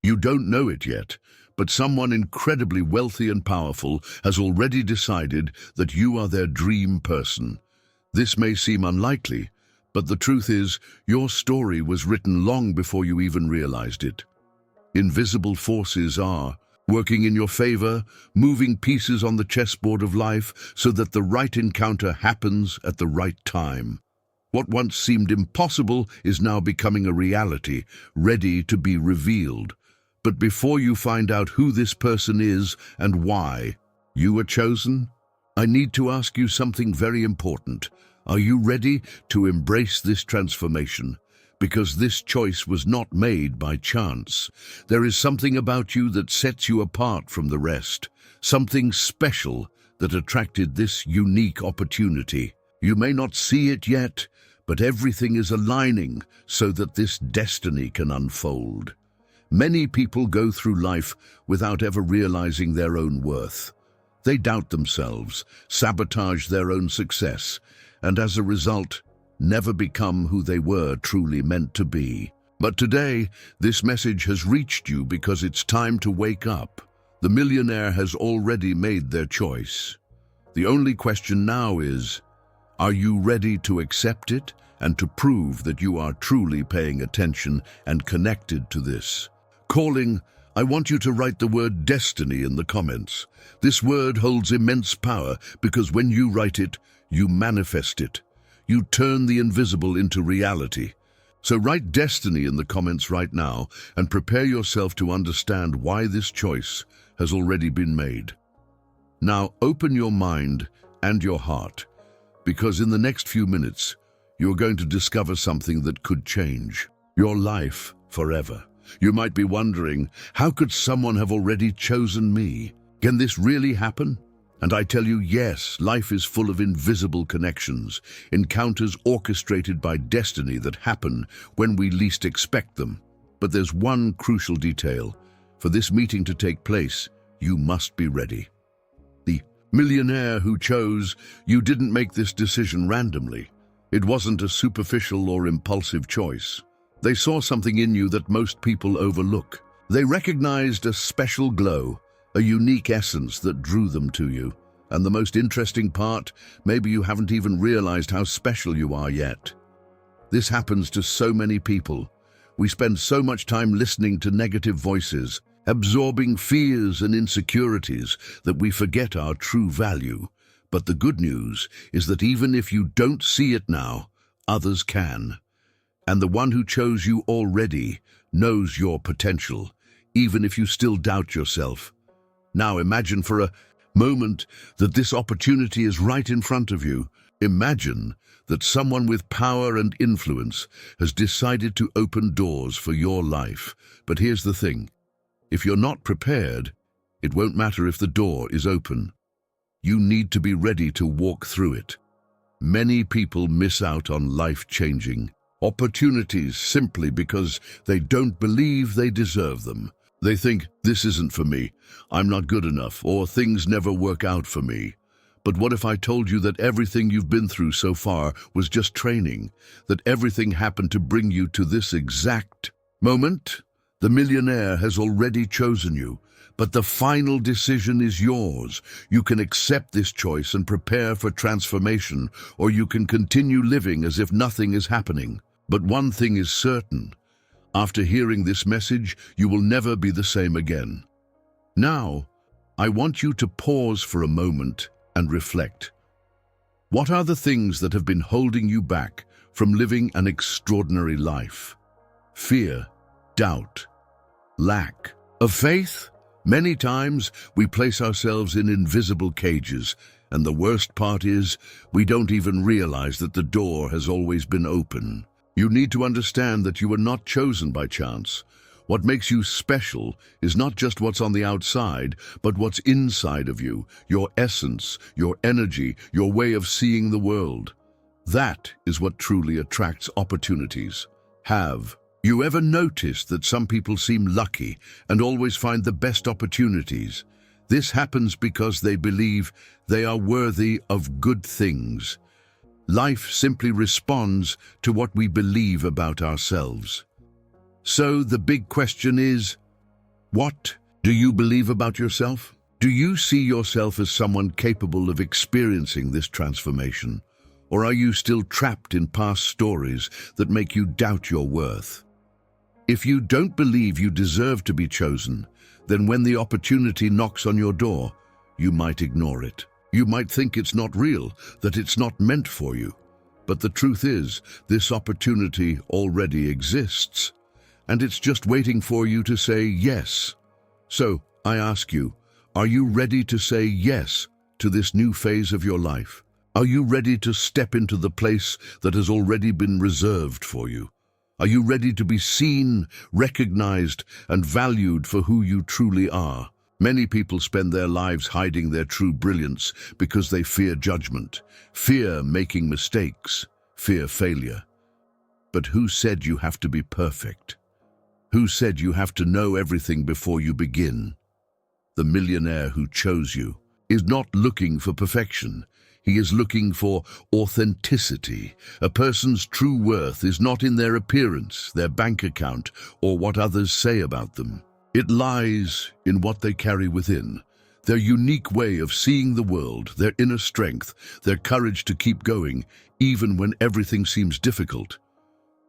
You don't know it yet, but someone incredibly wealthy and powerful has already decided that you are their dream person. This may seem unlikely, but the truth is, your story was written long before you even realized it. Invisible forces are working in your favor, moving pieces on the chessboard of life so that the right encounter happens at the right time. What once seemed impossible is now becoming a reality, ready to be revealed. But before you find out who this person is and why you were chosen, I need to ask you something very important. Are you ready to embrace this transformation? Because this choice was not made by chance. There is something about you that sets you apart from the rest, something special that attracted this unique opportunity. You may not see it yet, but everything is aligning so that this destiny can unfold. Many people go through life without ever realizing their own worth. They doubt themselves, sabotage their own success, and as a result, never become who they were truly meant to be. But today, this message has reached you because it's time to wake up. The millionaire has already made their choice. The only question now is, are you ready to accept it and to prove that you are truly paying attention and connected to this? Calling, I want you to write the word destiny in the comments. This word holds immense power because when you write it, you manifest it. You turn the invisible into reality. So write destiny in the comments right now and prepare yourself to understand why this choice has already been made. Now open your mind and your heart, because in the next few minutes, you're going to discover something that could change your life forever. You might be wondering, how could someone have already chosen me? Can this really happen? And I tell you, yes, life is full of invisible connections, encounters orchestrated by destiny that happen when we least expect them. But there's one crucial detail. For this meeting to take place, you must be ready. The millionaire who chose you didn't make this decision randomly. It wasn't a superficial or impulsive choice. They saw something in you that most people overlook. They recognized a special glow, a unique essence that drew them to you. And the most interesting part, maybe you haven't even realized how special you are yet. This happens to so many people. We spend so much time listening to negative voices, absorbing fears and insecurities that we forget our true value. But the good news is that even if you don't see it now, others can. And the one who chose you already knows your potential, even if you still doubt yourself. Now imagine for a moment that this opportunity is right in front of you. Imagine that someone with power and influence has decided to open doors for your life. But here's the thing. If you're not prepared, it won't matter if the door is open. You need to be ready to walk through it. Many people miss out on life-changing opportunities simply because they don't believe they deserve them. They think, this isn't for me, I'm not good enough, or things never work out for me. But what if I told you that everything you've been through so far was just training, that everything happened to bring you to this exact moment? The millionaire has already chosen you, but the final decision is yours. You can accept this choice and prepare for transformation, or you can continue living as if nothing is happening. But one thing is certain. After hearing this message, you will never be the same again. Now, I want you to pause for a moment and reflect. What are the things that have been holding you back from living an extraordinary life? Fear, doubt, lack of faith? Many times we place ourselves in invisible cages, and the worst part is we don't even realize that the door has always been open. You need to understand that you were not chosen by chance. What makes you special is not just what's on the outside, but what's inside of you, your essence, your energy, your way of seeing the world. That is what truly attracts opportunities. Have you ever noticed that some people seem lucky and always find the best opportunities? This happens because they believe they are worthy of good things. Life simply responds to what we believe about ourselves. So the big question is, What do you believe about yourself? Do you see yourself as someone capable of experiencing this transformation? Or are you still trapped in past stories that make you doubt your worth? If you don't believe you deserve to be chosen, then when the opportunity knocks on your door, you might ignore it. You might think it's not real, that it's not meant for you. But the truth is, this opportunity already exists, and it's just waiting for you to say yes. So, I ask you, are you ready to say yes to this new phase of your life? Are you ready to step into the place that has already been reserved for you? Are you ready to be seen, recognized, and valued for who you truly are? Many people spend their lives hiding their true brilliance because they fear judgment, fear making mistakes, fear failure. But who said you have to be perfect? Who said you have to know everything before you begin? The millionaire who chose you is not looking for perfection. He is looking for authenticity. A person's true worth is not in their appearance, their bank account, or what others say about them. It lies in what they carry within, their unique way of seeing the world, their inner strength, their courage to keep going, even when everything seems difficult.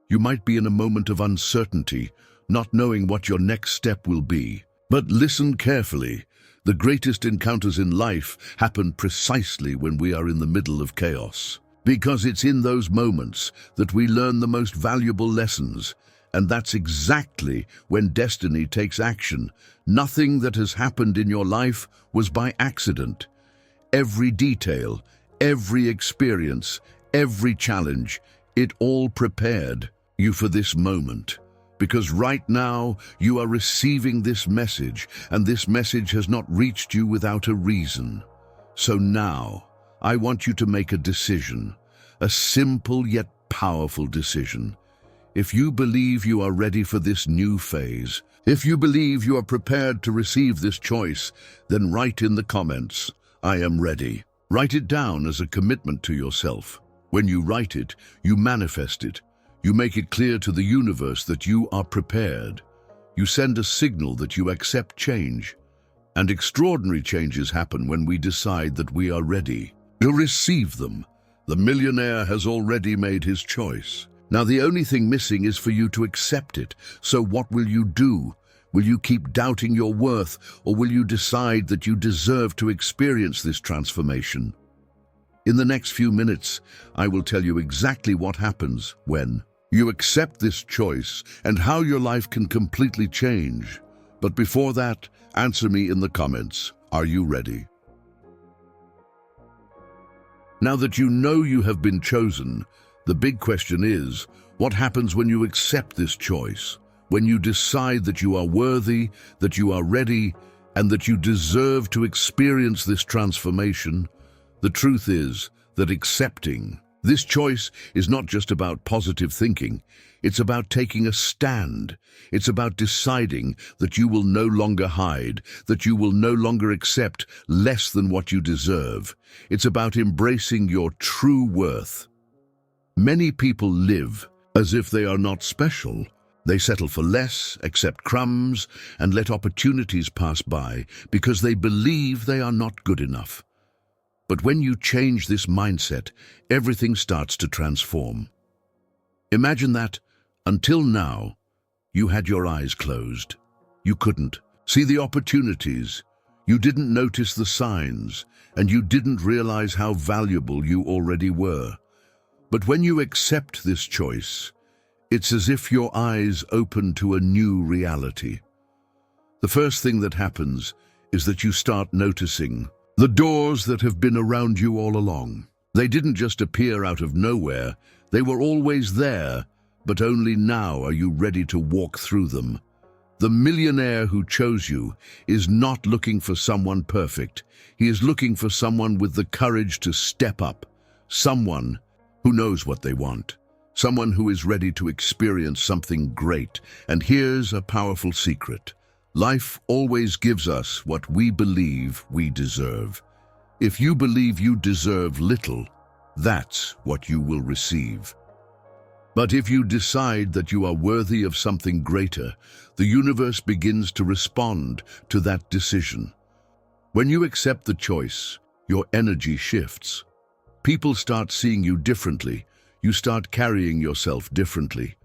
You might be in a moment of uncertainty, not knowing what your next step will be. But listen carefully. The greatest encounters in life happen precisely when we are in the middle of chaos. Because it's in those moments that we learn the most valuable lessons. And that's exactly when destiny takes action. Nothing that has happened in your life was by accident. Every detail, every experience, every challenge, it all prepared you for this moment. Because right now, you are receiving this message, and this message has not reached you without a reason. So now, I want you to make a decision, a simple yet powerful decision. If you believe you are ready for this new phase, if you believe you are prepared to receive this choice, then write in the comments, "I am ready." Write it down as a commitment to yourself. When you write it, you manifest it. You make it clear to the universe that you are prepared. You send a signal that you accept change. And extraordinary changes happen when we decide that we are ready to receive them. The millionaire has already made his choice. Now the only thing missing is for you to accept it. So what will you do? Will you keep doubting your worth, or will you decide that you deserve to experience this transformation? In the next few minutes, I will tell you exactly what happens when you accept this choice and how your life can completely change. But before that, answer me in the comments. Are you ready? Now that you know you have been chosen, the big question is, what happens when you accept this choice? When you decide that you are worthy, that you are ready, and that you deserve to experience this transformation? The truth is that accepting this choice is not just about positive thinking. It's about taking a stand. It's about deciding that you will no longer hide, that you will no longer accept less than what you deserve. It's about embracing your true worth. Many people live as if they are not special. They settle for less, accept crumbs, and let opportunities pass by because they believe they are not good enough. But when you change this mindset, everything starts to transform. Imagine that, until now, you had your eyes closed. You couldn't see the opportunities. You didn't notice the signs, and you didn't realize how valuable you already were. But when you accept this choice, it's as if your eyes open to a new reality. The first thing that happens is that you start noticing the doors that have been around you all along. They didn't just appear out of nowhere. They were always there, but only now are you ready to walk through them. The millionaire who chose you is not looking for someone perfect. He is looking for someone with the courage to step up, someone who knows what they want, someone who is ready to experience something great. And here's a powerful secret. Life always gives us what we believe we deserve. If you believe you deserve little, that's what you will receive. But if you decide that you are worthy of something greater, the universe begins to respond to that decision. When you accept the choice, your energy shifts. People start seeing you differently. You start carrying yourself differently.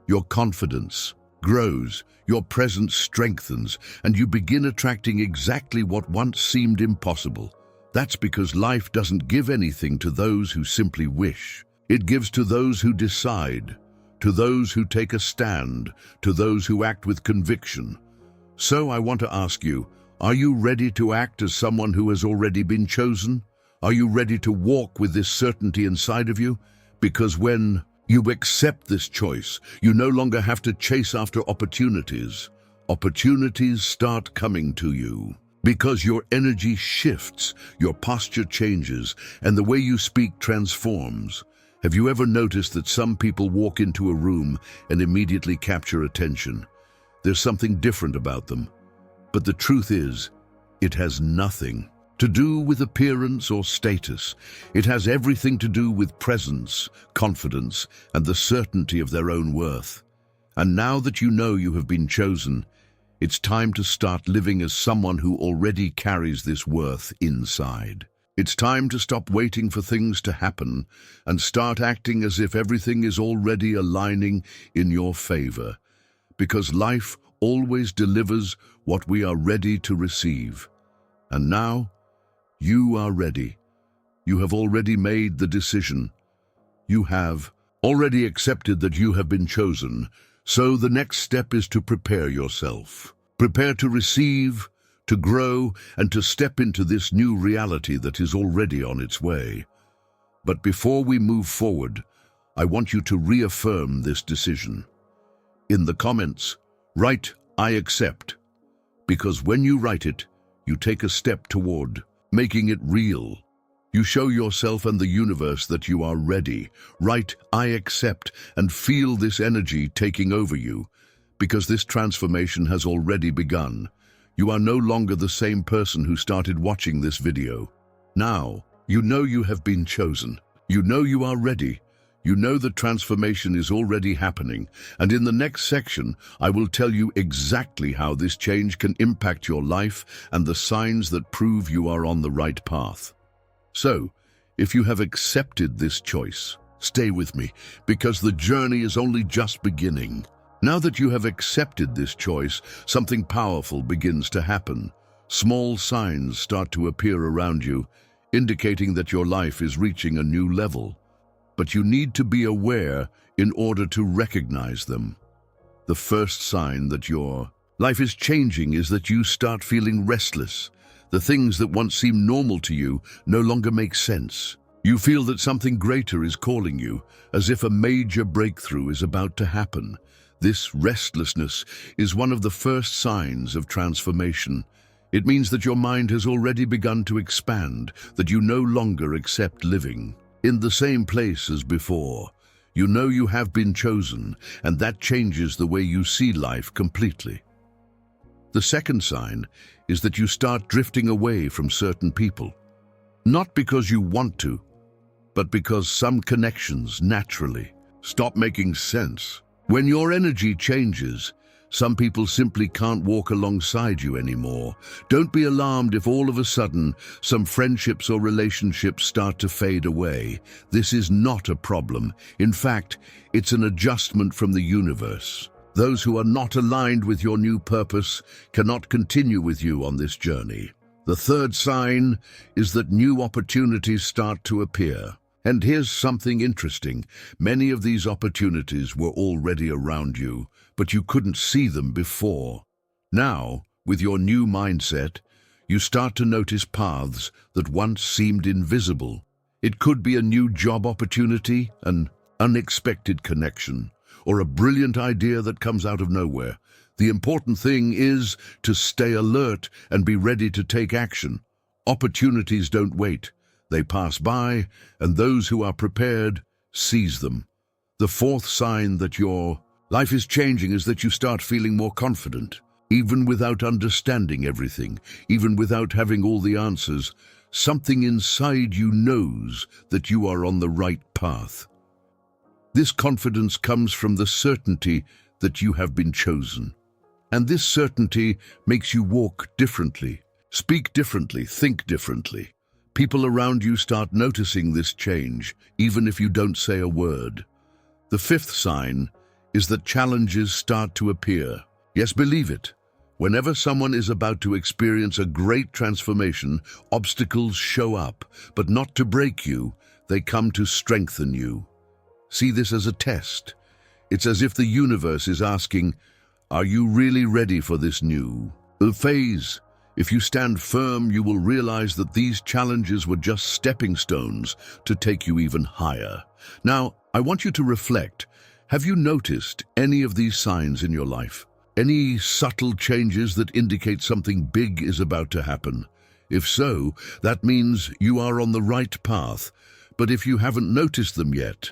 Your confidence grows, your presence strengthens, and you begin attracting exactly what once seemed impossible. That's because life doesn't give anything to those who simply wish. It gives to those who decide, to those who take a stand, to those who act with conviction. So I want to ask you, are you ready to act as someone who has already been chosen? Are you ready to walk with this certainty inside of you? Because when you accept this choice, you no longer have to chase after opportunities. Opportunities start coming to you. Because your energy shifts, your posture changes, and the way you speak transforms. Have you ever noticed that some people walk into a room and immediately capture attention? There's something different about them. But the truth is, it has nothing to do with appearance or status. It has everything to do with presence, confidence, and the certainty of their own worth. And now that you know you have been chosen, it's time to start living as someone who already carries this worth inside. It's time to stop waiting for things to happen and start acting as if everything is already aligning in your favor. Because life always delivers what we are ready to receive. And now, you are ready. You have already made the decision. You have already accepted that you have been chosen. So the next step is to prepare yourself. Prepare to receive, to grow, and to step into this new reality that is already on its way. But before we move forward, I want you to reaffirm this decision. In the comments, write, "I accept," because when you write it, you take a step toward making it real. You show yourself and the universe that you are ready. Write, "I accept," and feel this energy taking over you, because this transformation has already begun. You are no longer the same person who started watching this video. Now, you know you have been chosen. You know you are ready. You know the transformation is already happening. And in the next section, I will tell you exactly how this change can impact your life and the signs that prove you are on the right path. So, if you have accepted this choice, stay with me, because the journey is only just beginning. Now that you have accepted this choice, something powerful begins to happen. Small signs start to appear around you, indicating that your life is reaching a new level. But you need to be aware in order to recognize them. The first sign that your life is changing is that you start feeling restless. The things that once seemed normal to you no longer make sense. You feel that something greater is calling you, as if a major breakthrough is about to happen. This restlessness is one of the first signs of transformation. It means that your mind has already begun to expand, that you no longer accept living in the same place as before. You know you have been chosen, and that changes the way you see life completely. The second sign is that you start drifting away from certain people. Not because you want to, but because some connections naturally stop making sense. When your energy changes, some people simply can't walk alongside you anymore. Don't be alarmed if all of a sudden some friendships or relationships start to fade away. This is not a problem. In fact, it's an adjustment from the universe. Those who are not aligned with your new purpose cannot continue with you on this journey. The third sign is that new opportunities start to appear. And here's something interesting. Many of these opportunities were already around you, but you couldn't see them before. Now, with your new mindset, you start to notice paths that once seemed invisible. It could be a new job opportunity, an unexpected connection, or a brilliant idea that comes out of nowhere. The important thing is to stay alert and be ready to take action. Opportunities don't wait. They pass by, and those who are prepared seize them. The fourth sign that your life is changing is that you start feeling more confident. Even without understanding everything, even without having all the answers, something inside you knows that you are on the right path. This confidence comes from the certainty that you have been chosen. And this certainty makes you walk differently, speak differently, think differently. People around you start noticing this change, even if you don't say a word. The fifth sign is that challenges start to appear. Yes, believe it. Whenever someone is about to experience a great transformation, obstacles show up, but not to break you, they come to strengthen you. See this as a test. It's as if the universe is asking, are you really ready for this new phase? If you stand firm, you will realize that these challenges were just stepping stones to take you even higher. Now, I want you to reflect. Have you noticed any of these signs in your life? Any subtle changes that indicate something big is about to happen? If so, that means you are on the right path. But if you haven't noticed them yet,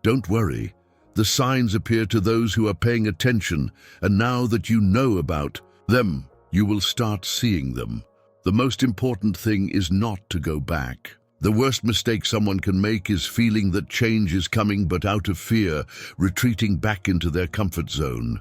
don't worry. The signs appear to those who are paying attention, and now that you know about them, you will start seeing them. The most important thing is not to go back. The worst mistake someone can make is feeling that change is coming, but out of fear, retreating back into their comfort zone.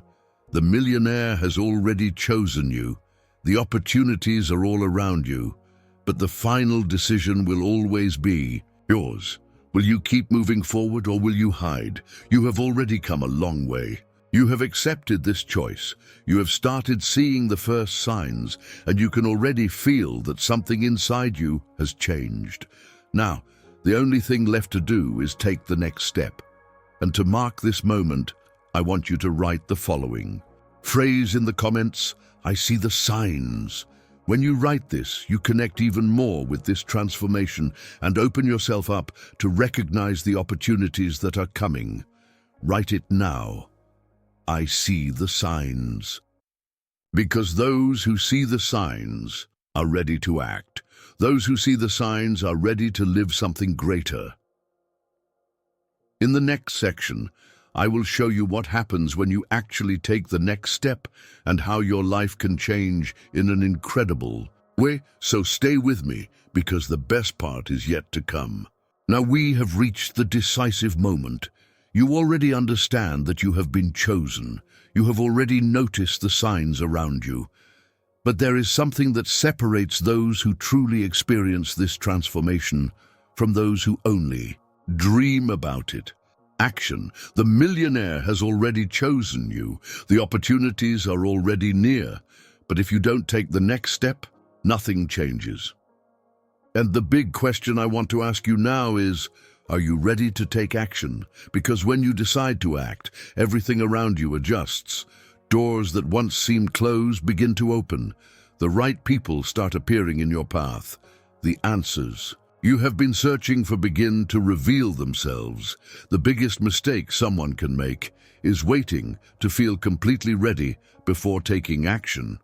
The millionaire has already chosen you. The opportunities are all around you, but the final decision will always be yours. Will you keep moving forward or will you hide? You have already come a long way. You have accepted this choice. You have started seeing the first signs, and you can already feel that something inside you has changed. Now, the only thing left to do is take the next step. And to mark this moment, I want you to write the following phrase in the comments: I see the signs. When you write this, you connect even more with this transformation and open yourself up to recognize the opportunities that are coming. Write it now. I see the signs. Because those who see the signs are ready to act. Those who see the signs are ready to live something greater. In the next section, I will show you what happens when you actually take the next step and how your life can change in an incredible way. So stay with me, because the best part is yet to come. Now we have reached the decisive moment. You already understand that you have been chosen. You have already noticed the signs around you. But there is something that separates those who truly experience this transformation from those who only dream about it. Action. The millionaire has already chosen you. The opportunities are already near. But if you don't take the next step, nothing changes. And the big question I want to ask you now is, are you ready to take action? Because when you decide to act, everything around you adjusts. Doors that once seemed closed begin to open. The right people start appearing in your path. The answers you have been searching for begin to reveal themselves. The biggest mistake someone can make is waiting to feel completely ready before taking action.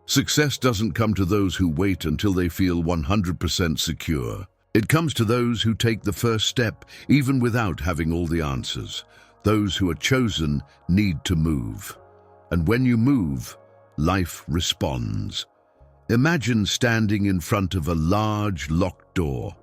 Success doesn't come to those who wait until they feel 100% secure. It comes to those who take the first step, even without having all the answers. Those who are chosen need to move. And when you move, life responds. Imagine standing in front of a large, locked door.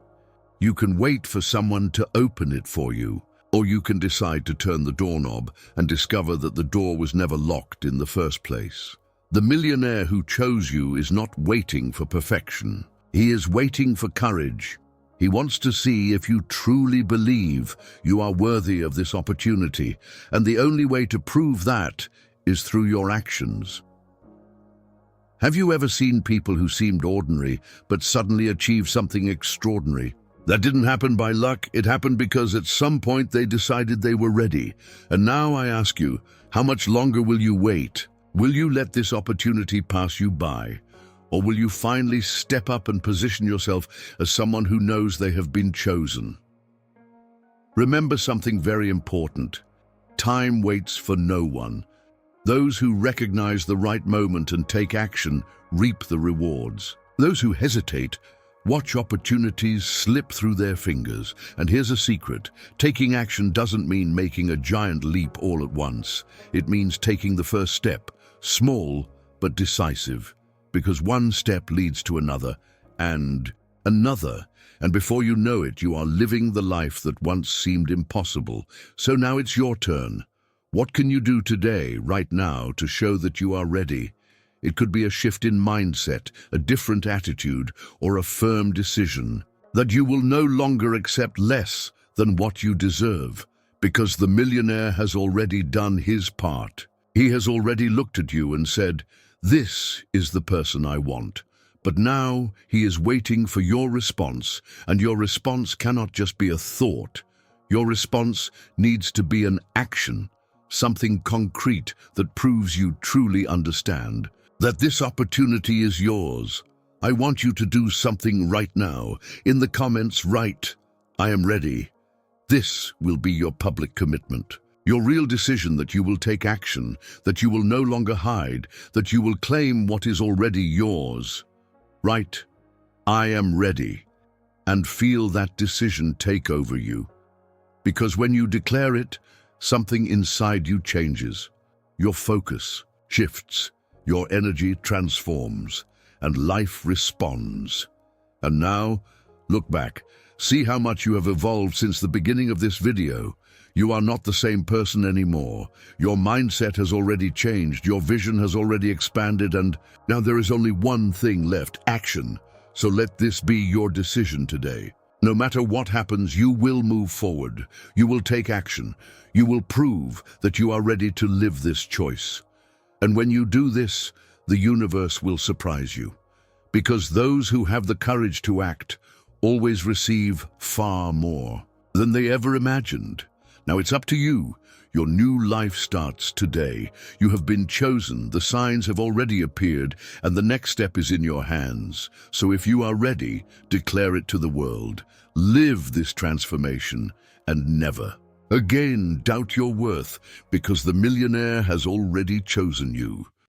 You can wait for someone to open it for you, or you can decide to turn the doorknob and discover that the door was never locked in the first place. The millionaire who chose you is not waiting for perfection. He is waiting for courage. He wants to see if you truly believe you are worthy of this opportunity, and the only way to prove that is through your actions. Have you ever seen people who seemed ordinary but suddenly achieved something extraordinary? That didn't happen by luck. It happened because at some point they decided they were ready. And now I ask you, how much longer will you wait? Will you let this opportunity pass you by? Or will you finally step up and position yourself as someone who knows they have been chosen? Remember something very important. Time waits for no one. Those who recognize the right moment and take action reap the rewards. Those who hesitate watch opportunities slip through their fingers. And here's a secret. Taking action doesn't mean making a giant leap all at once. It means taking the first step, small but decisive, because one step leads to another, and another, and before you know it, you are living the life that once seemed impossible. So now it's your turn. What can you do today, right now, to show that you are ready? It could be a shift in mindset, a different attitude, or a firm decision that you will no longer accept less than what you deserve, because the millionaire has already done his part. He has already looked at you and said, "This is the person I want." But now he is waiting for your response, and your response cannot just be a thought. Your response needs to be an action, something concrete that proves you truly understand that this opportunity is yours. I want you to do something right now. In the comments, write, "I am ready." This will be your public commitment. Your real decision that you will take action, that you will no longer hide, that you will claim what is already yours. Write, "I am ready," and feel that decision take over you. Because when you declare it, something inside you changes. Your focus shifts, your energy transforms, and life responds. And now, look back. See how much you have evolved since the beginning of this video. You are not the same person anymore. Your mindset has already changed, your vision has already expanded, and now there is only one thing left: action. So let this be your decision today. No matter what happens, you will move forward. You will take action. You will prove that you are ready to live this choice. And when you do this, the universe will surprise you. Because those who have the courage to act always receive far more than they ever imagined. Now it's up to you. Your new life starts today. You have been chosen, the signs have already appeared, and the next step is in your hands. So if you are ready, declare it to the world. Live this transformation and never again doubt your worth, because the millionaire has already chosen you.